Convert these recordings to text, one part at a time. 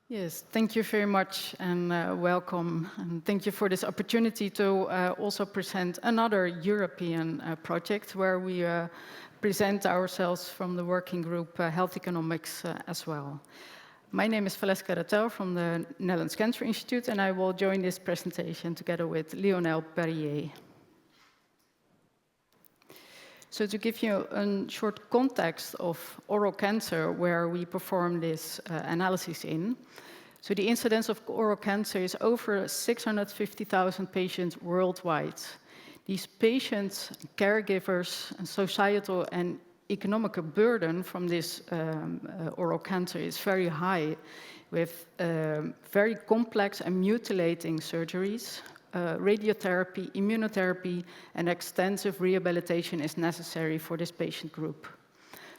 Yes, thank you very much and welcome. And thank you for this opportunity to also present another European project where we present ourselves from the working group Health Economics as well. My name is Valeska Rattel from the Netherlands Cancer Institute, and I will join this presentation together with Lionel Perrier. So to give you a short context of oral cancer where we perform this analysis in, so the incidence of oral cancer is over 650,000 patients worldwide. These patients, caregivers, and societal and economic burden from this oral cancer is very high, with very complex and mutilating surgeries. Radiotherapy, immunotherapy, and extensive rehabilitation is necessary for this patient group.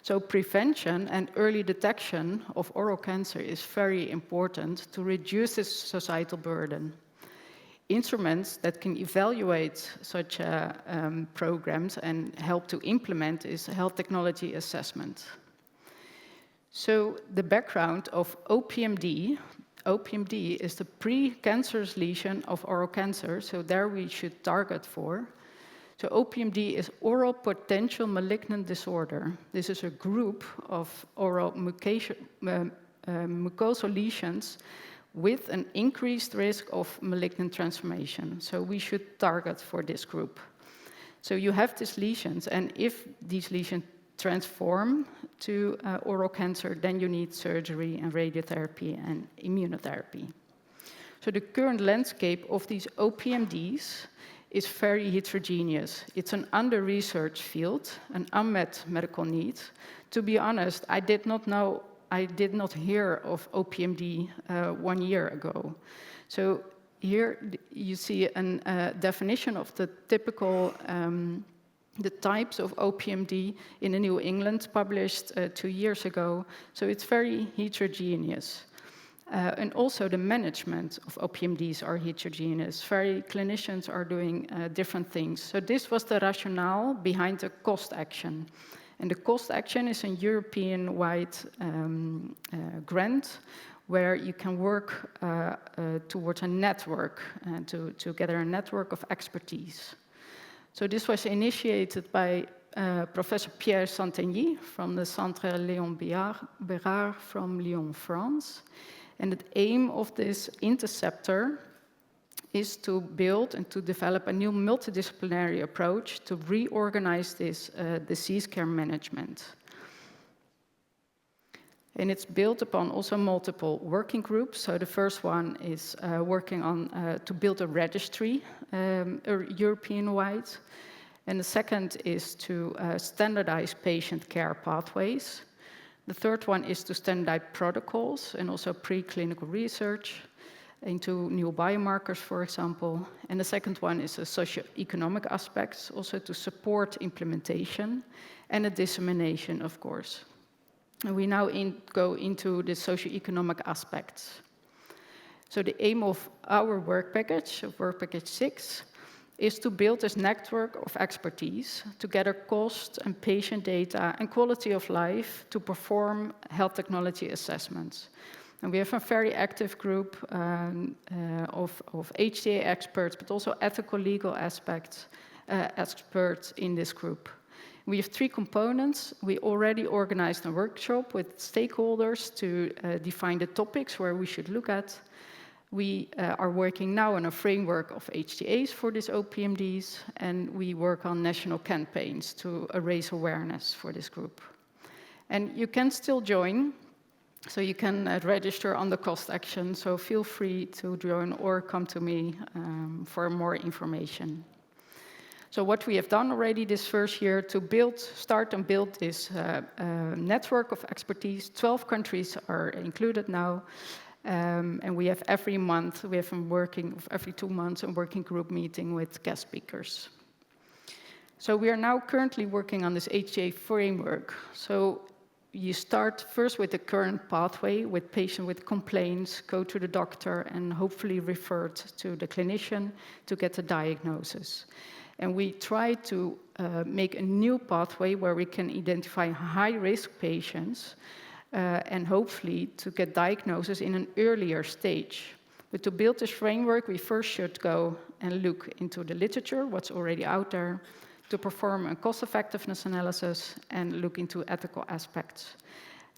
So prevention and early detection of oral cancer is very important to reduce this societal burden. Instruments that can evaluate such programs and help to implement is health technology assessment. So the background of OPMD, OPMD is the pre-cancerous lesion of oral cancer, so there we should target for. So OPMD is oral potential malignant disorder. This is a group of oral mucosal lesions with an increased risk of malignant transformation. So we should target for this group. So you have these lesions, and if these lesions transform to oral cancer, then you need surgery and radiotherapy and immunotherapy. So the current landscape of these OPMDs is very heterogeneous. It's an under-researched field, an unmet medical need. To be honest, I did not hear of OPMD 1 year ago. So here you see a definition of the typical the types of OPMD in the New England published 2 years ago. So it's very heterogeneous. And also the management of OPMDs are heterogeneous. Clinicians are doing different things. So this was the rationale behind the cost action. And the cost action is a European-wide grant where you can work towards a network to gather a network of expertise. So this was initiated by Professor Pierre Santagny from the Centre Léon Bérard from Lyon, France. And the aim of this interceptor is to build and to develop a new multidisciplinary approach to reorganize this disease care management. And it's built upon also multiple working groups. So the first one is working on to build a registry European-wide. And the second is to standardize patient care pathways. The third one is to standardize protocols and also preclinical research into new biomarkers, for example. And the second one is a socio-economic aspects, also to support implementation and a dissemination, of course. And we now go into the socio-economic aspects. So the aim of our work package, of work package 6, is to build this network of expertise to gather cost and patient data and quality of life to perform health technology assessments. And we have a very active group of HTA experts, but also ethical legal experts in this group. We have 3 components. We already organized a workshop with stakeholders to define the topics where we should look at. We are working now on a framework of HTAs for these OPMDs, and we work on national campaigns to raise awareness for this group. And you can still join, so you can register on the cost action, so feel free to join or come to me for more information. So what we have done already this first year to start and build this network of expertise, 12 countries are included now. And we have every 2 months, a working group meeting with guest speakers. So we are now currently working on this HTA framework. So you start first with the current pathway with patient with complaints, go to the doctor, and hopefully referred to the clinician to get a diagnosis. And we try to make a new pathway where we can identify high-risk patients and hopefully to get diagnosis in an earlier stage. But to build this framework, we first should go and look into the literature, what's already out there, to perform a cost-effectiveness analysis and look into ethical aspects.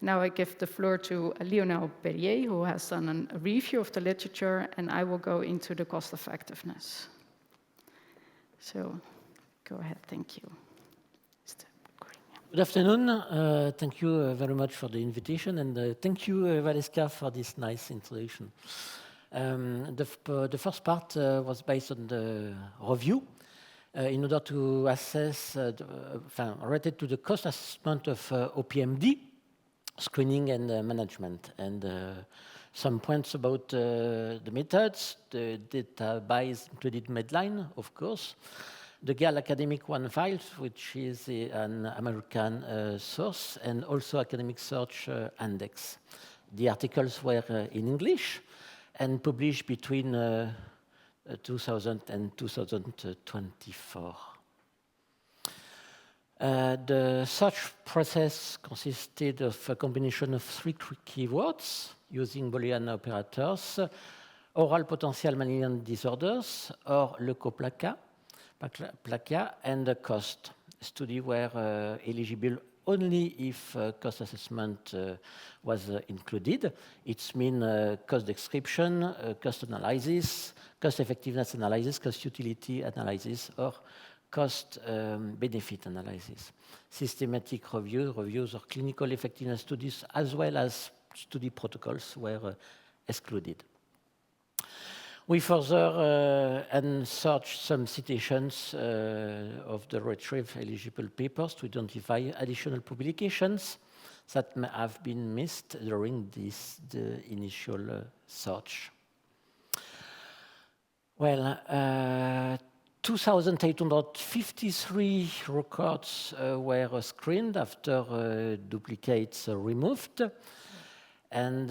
Now I give the floor to Lionel Perrier, who has done a review of the literature, and I will go into the cost-effectiveness. So go ahead, thank you. Good afternoon. Thank you very much for the invitation, and thank you, Valeska, for this nice introduction. The first part was based on the review in order to assess, related to the cost assessment of OPMD, screening and management, and some points about the methods, the database included Medline, of course, the GAL Academic One Files, which is an American source, and also Academic Search Index. The articles were in English and published between 2000 and 2024. The search process consisted of a combination of 3 keywords using Boolean operators: oral potential malign disorders, or leukoplakia, and the cost. Studies were eligible only if cost assessment was included. It means cost description, cost analysis, cost effectiveness analysis, cost utility analysis, or cost benefit analysis. Systematic reviews of clinical effectiveness studies, as well as study protocols, were excluded. We further searched some citations of the retrieved eligible papers to identify additional publications that may have been missed during the initial search. Well, 2,853 records were screened after duplicates removed. And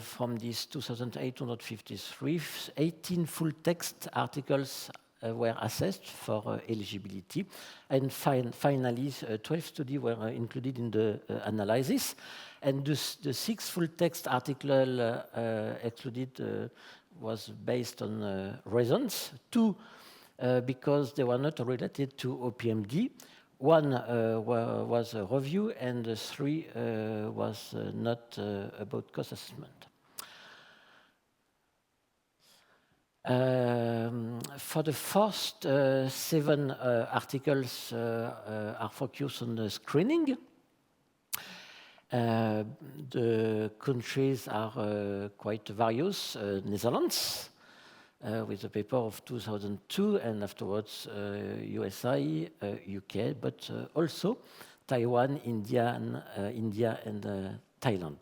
from these 2,853, 18 full-text articles were assessed for eligibility. And finally, 12 studies were included in the analysis. And the 6 full-text articles excluded was based on reasons. 2, because they were not related to OPMD. 1 was a review, and 3 was not about cost assessment. For the first 7 articles are focused on the screening. The countries are quite various. Netherlands, with a paper of 2002, and afterwards USA, UK, but also Taiwan, India, and Thailand.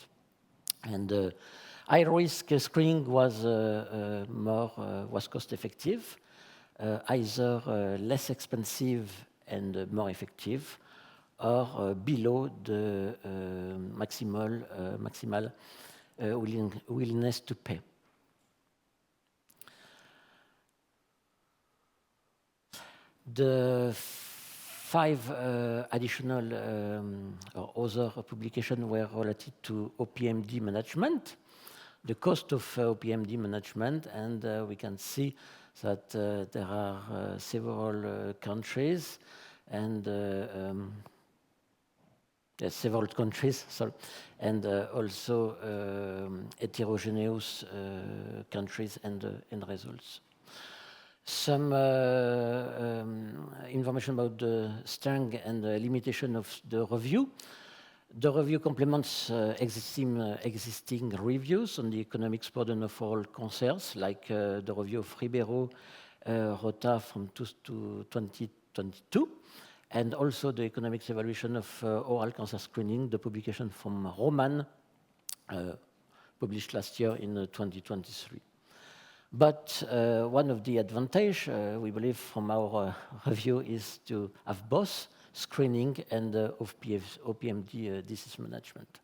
And high-risk screening was was cost-effective, either less expensive and more effective, or below the maximal willingness to pay. The 5 additional or other publications were related to OPMD management, the cost of OPMD management, and we can see that there are several countries and several countries, sorry, and also heterogeneous countries and results. Some information about the strength and the limitation of the review. The review complements existing reviews on the economics burden of all cancers, like the review of Ribeiro Rota from 2022, and also the economics evaluation of oral cancer screening, the publication from Roman, published last year in 2023. But one of the advantages, we believe, from our review is to have both screening and OPMD disease management.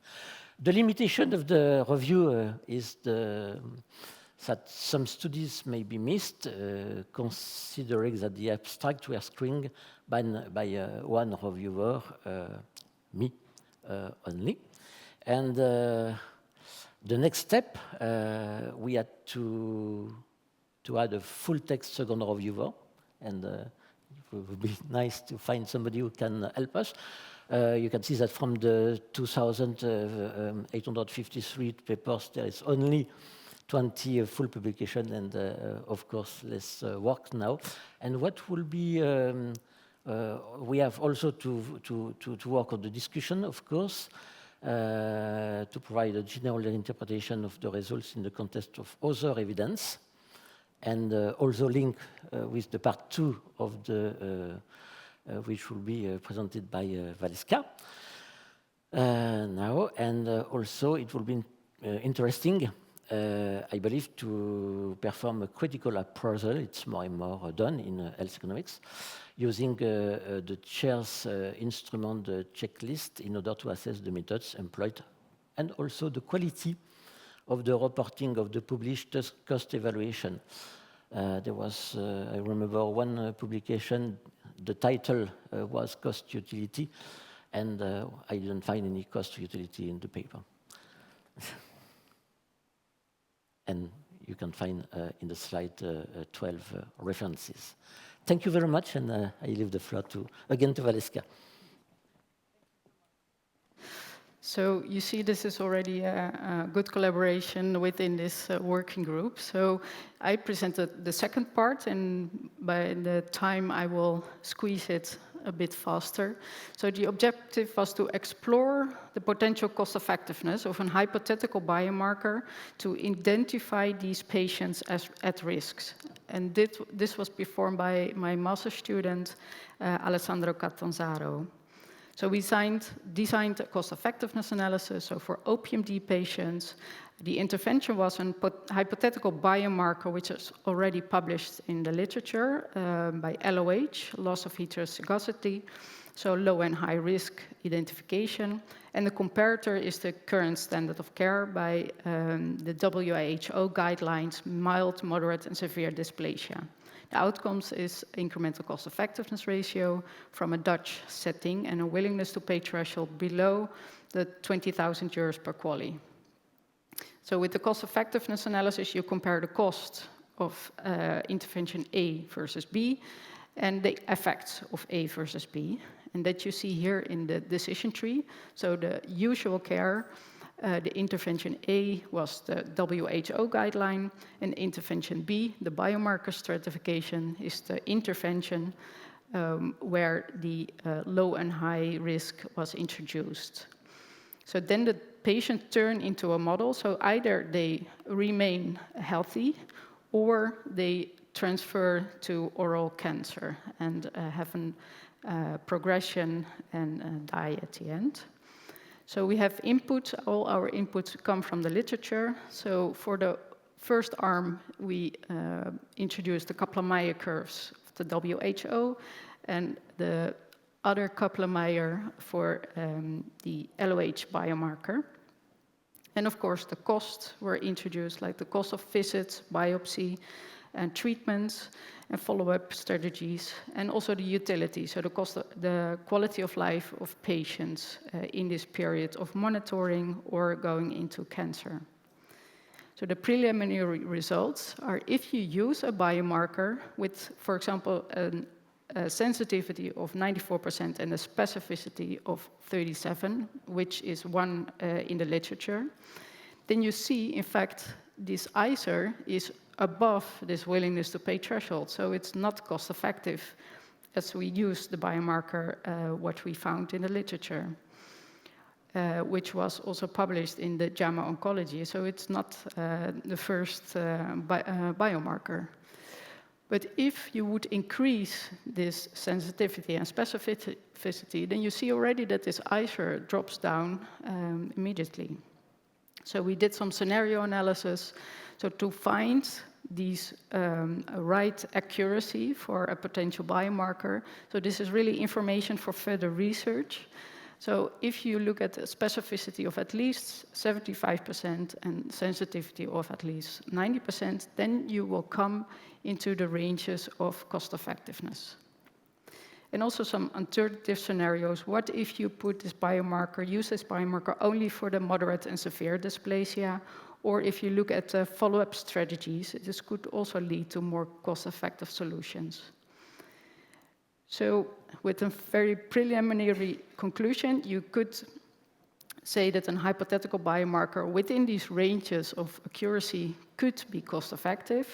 The limitation of the review is that some studies may be missed, considering that the abstracts were screened by one reviewer, me only. And the next step, we had to add a full-text second row viewer, and it would be nice to find somebody who can help us. You can see that from the 2,853 papers, there is only 20 full publication, and of course, less work now. And what will be, we have also to work on the discussion, of course, to provide a general interpretation of the results in the context of other evidence, and also link with the part 2 of the, which will be presented by Valeska now. And also it will be interesting, I believe, to perform a critical appraisal. It's more and more done in health economics, using the chair's instrument checklist in order to assess the methods employed and also the quality of the reporting of the published cost evaluation. There was, I remember one publication, the title was Cost Utility, and I didn't find any cost utility in the paper. And you can find in the slide 12 references. Thank you very much, and I leave the floor again to Valeska. So you see, this is already a good collaboration within this working group. So I presented the second part, and by the time I will squeeze it a bit faster. So the objective was to explore the potential cost effectiveness of a hypothetical biomarker to identify these patients as at risks. And this was performed by my master's student, Alessandro Catanzaro. So we designed a cost-effectiveness analysis. So for OPMD patients, the intervention was a hypothetical biomarker, which is already published in the literature by LOH, loss of heterozygosity, so low and high risk identification. And the comparator is the current standard of care by the WHO guidelines, mild, moderate, and severe dysplasia. The outcomes is incremental cost-effectiveness ratio from a Dutch setting and a willingness to pay threshold below the 20,000 euros per QALY. So with the cost-effectiveness analysis, you compare the cost of intervention A versus B and the effects of A versus B. And that you see here in the decision tree. So the usual care, the intervention A was the WHO guideline, and intervention B, the biomarker stratification, is the intervention where the low and high risk was introduced. So then the patient turn into a model. So either they remain healthy or they transfer to oral cancer and have a progression and die at the end. So we have input. All our inputs come from the literature. So for the first arm, we introduced the Kaplan-Meier curves of the WHO and the other Kaplan-Meier for the LOH biomarker. And of course, the costs were introduced, like the cost of visits, biopsy, and treatments, and follow-up strategies, and also the utility, so the quality of life of patients in this period of monitoring or going into cancer. So the preliminary results are if you use a biomarker with, for example, a sensitivity of 94% and a specificity of 37, which is one in the literature, then you see, in fact, this ICER is above this willingness to pay threshold. So it's not cost effective as we use the biomarker, what we found in the literature, which was also published in the JAMA Oncology. So it's not the first biomarker. But if you would increase this sensitivity and specificity, then you see already that this ICER drops down immediately. So we did some scenario analysis. So to find these right accuracy for a potential biomarker. So this is really information for further research. So if you look at a specificity of at least 75% and sensitivity of at least 90%, then you will come into the ranges of cost effectiveness. And also some alternative scenarios. What if you put this biomarker, use this biomarker only for the moderate and severe dysplasia? Or if you look at follow-up strategies, this could also lead to more cost-effective solutions. So with a very preliminary conclusion, you could say that a hypothetical biomarker within these ranges of accuracy could be cost-effective.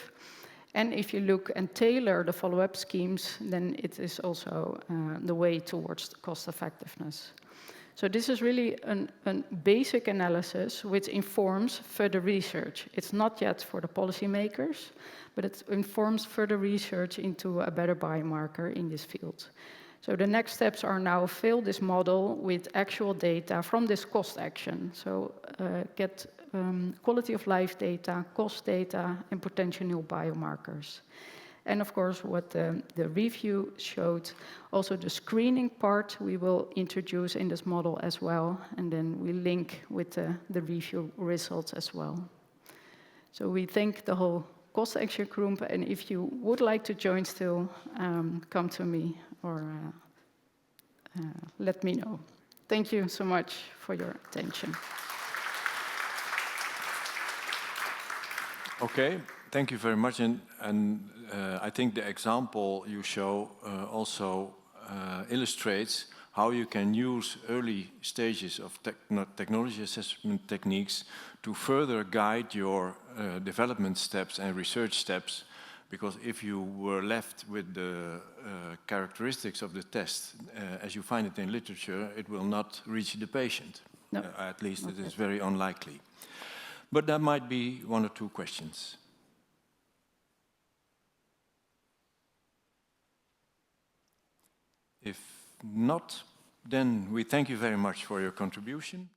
And if you look and tailor the follow-up schemes, then it is also the way towards cost-effectiveness. So this is really a basic analysis which informs further research. It's not yet for the policymakers, but it informs further research into a better biomarker in this field. So the next steps are now fill this model with actual data from this cost action. So get quality of life data, cost data, and potential new biomarkers. And of course, what the review showed, also the screening part we will introduce in this model as well, and then we link with the review results as well. So we thank the whole cost action group, and if you would like to join still, come to me or let me know. Thank you so much for your attention. Okay, thank you very much. And I think the example you show also illustrates how you can use early stages of technology assessment techniques to further guide your development steps and research steps. Because if you were left with the characteristics of the test, as you find it in literature, it will not reach the patient. No. At least it is very unlikely. But there might be one or two questions. If not, then we thank you very much for your contribution.